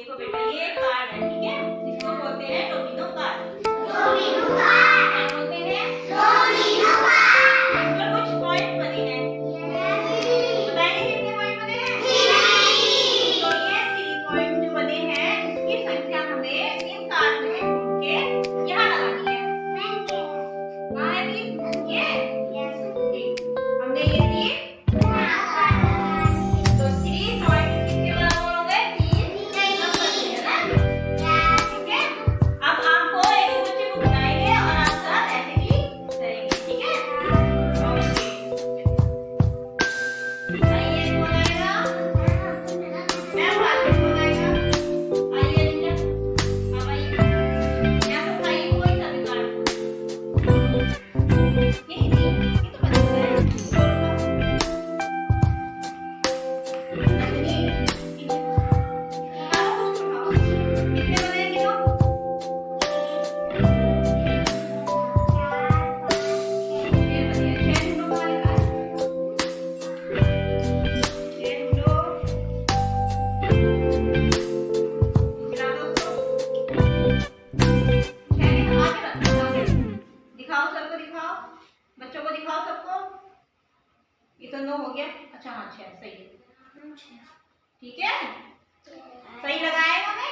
देखो बेटा ये कार्ड है, ठीक है, इसको बोलते हैं डोमिनो कार्ड। डोमिनो कार्ड क्या बोलते हैं? Domino card. इस पर कुछ पॉइंट बने हैं, बताएंगे कितने पॉइंट बने हैं? 3। तो ये 3 पॉइंट जो बने हैं इसकी संख्या हमें इन कार्ड में ढूंढ के यहाँ लगानी है। कहाँ है 3? ये ठीक, हमने ये 3 तो 3 पॉइंट कितने बराबर हो गए? 3 नंबर के, है ना? ठीक है, अब आपको एक बच्चे को बताएंगे और आप साथ ऐसे ही करेंगे, ठीक है? ओके, आइए कौन आएगा? मैं बात में कौन आएगा? आइए निकल, अब आइए, या तो खाइए कोई सा भी कार्ड। ये तो बच्चा है, बच्चों को दिखाओ सबको। ये तो 9 हो गया। अच्छा हाँ 6 सही है, ठीक है, सही लगाएगा मैं।